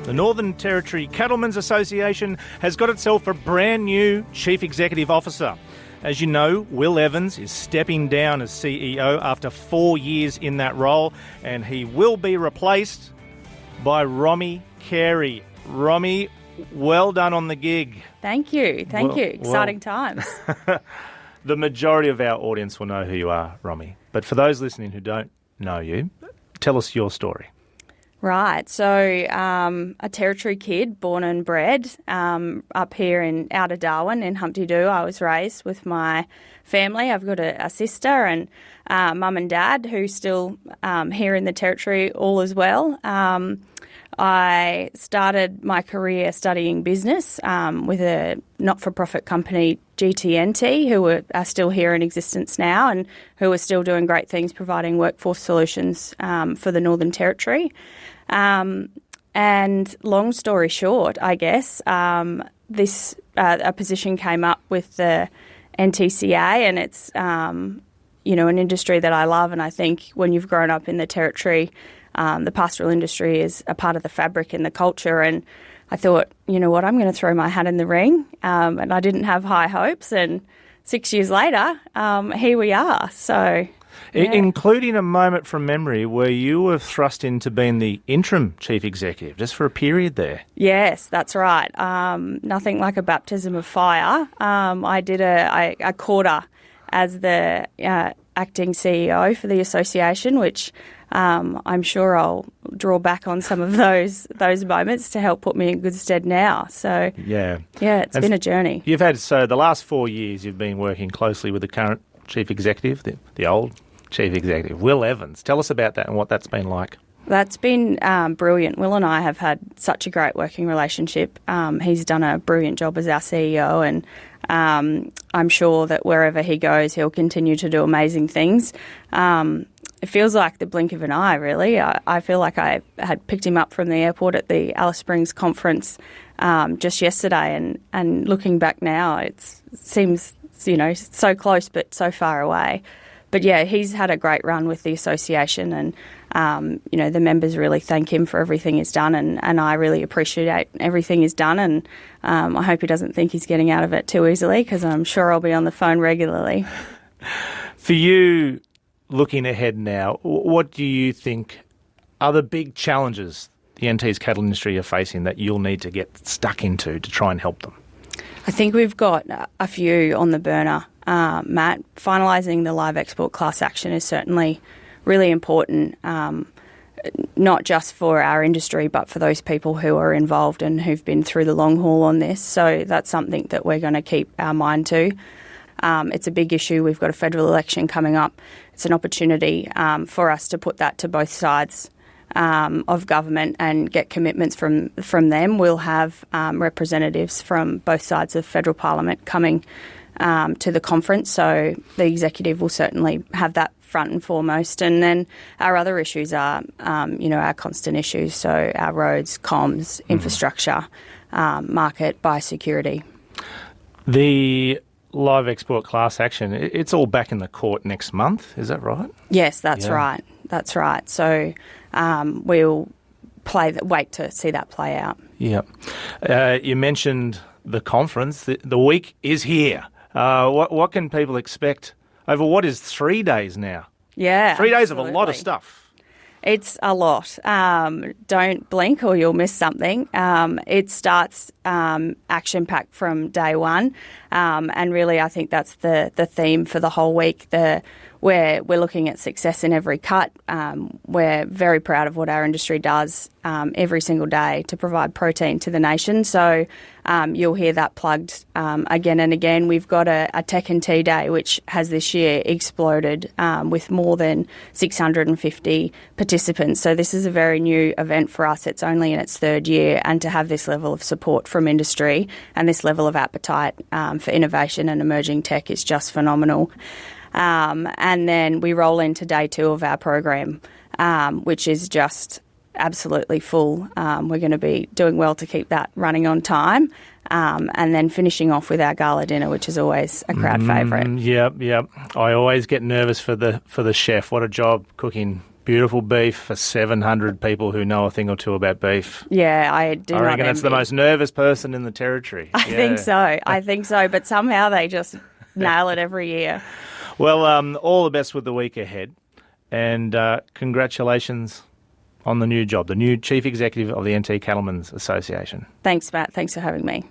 The Northern Territory Cattlemen's Association has got itself a brand new Chief Executive Officer. As you know, Will Evans is stepping down as CEO after 4 years in that role, and he will be replaced by Romy Carey. Romy, well done on the gig. Thank you. Exciting times. The majority of our audience will know who you are, Romy. But for those listening who don't know you, tell us your story. Right. So a Territory kid, born and bred up here in outer Darwin in Humpty Doo. I was raised with my family. I've got a sister and mum and dad who's still here in the Territory all as well. I started my career studying business with a not-for-profit company, GTNT, who are still here in existence now and who are still doing great things, providing workforce solutions for the Northern Territory. And long story short, I guess, this a position came up with the NTCA, and it's an industry that I love, and I think when you've grown up in the Territory, the pastoral industry is a part of the fabric and the culture, and I thought, you know what, I'm going to throw my hat in the ring, and I didn't have high hopes, and 6 years later, here we are. So, yeah. Including a moment from memory where you were thrust into being the interim chief executive, just for a period there. Yes, that's right. Nothing like a baptism of fire. I did a quarter as the acting CEO for the association, which I'm sure I'll draw back on some of those moments to help put me in good stead now. So yeah, it's been a journey. You've had, so the last 4 years you've been working closely with the current chief executive, the old chief executive, Will Evans. Tell us about that and what that's been like. That's been brilliant. Will and I have had such a great working relationship. He's done a brilliant job as our CEO, and I'm sure that wherever he goes, he'll continue to do amazing things. It feels like the blink of an eye, really. I feel like I had picked him up from the airport at the Alice Springs conference just yesterday, and looking back now, it seems, so close but so far away. But yeah, he's had a great run with the association, and the members really thank him for everything he's done, and I really appreciate everything he's done, and I hope he doesn't think he's getting out of it too easily, because I'm sure I'll be on the phone regularly. For you, looking ahead now, what do you think are the big challenges the NT's cattle industry are facing that you'll need to get stuck into to try and help them? I think we've got a few on the burner, Matt. Finalising the live export class action is certainly really important, not just for our industry, but for those people who are involved and who've been through the long haul on this. So that's something that we're going to keep our mind to. It's a big issue. We've got a federal election coming up. It's an opportunity for us to put that to both sides of government and get commitments from them. We'll have representatives from both sides of federal parliament coming to the conference, so the executive will certainly have that front and foremost. And then our other issues are, our constant issues, so our roads, comms, infrastructure, market, biosecurity. The live export class action, it's all back in the court next month, is that right? Yes, that's right. That's right. So we'll wait to see that play out. Yeah. You mentioned the conference. The week is here. What can people expect over what is 3 days now? Yeah, 3 days of a lot of stuff. It's a lot. Don't blink or you'll miss something. It starts action-packed from day one, and really I think that's the theme for the whole week. We're looking at success in every cut. We're very proud of what our industry does every single day to provide protein to the nation. So you'll hear that plugged again and again. We've got a Tech and Tea Day, which has this year exploded with more than 650 participants. So this is a very new event for us. It's only in its third year, and to have this level of support from industry and this level of appetite for innovation and emerging tech is just phenomenal. And then we roll into day two of our program, which is just absolutely full. We're going to be doing well to keep that running on time, and then finishing off with our gala dinner, which is always a crowd favourite. Yep. I always get nervous for the chef. What a job cooking Beautiful beef for 700 people who know a thing or two about beef. Yeah, I do I not reckon that's the envy. most nervous person in the Territory. I think so. I think so. But somehow they just nail it every year. Well, all the best with the week ahead. And congratulations on the new job, the new Chief Executive of the NT Cattlemen's Association. Thanks, Matt. Thanks for having me.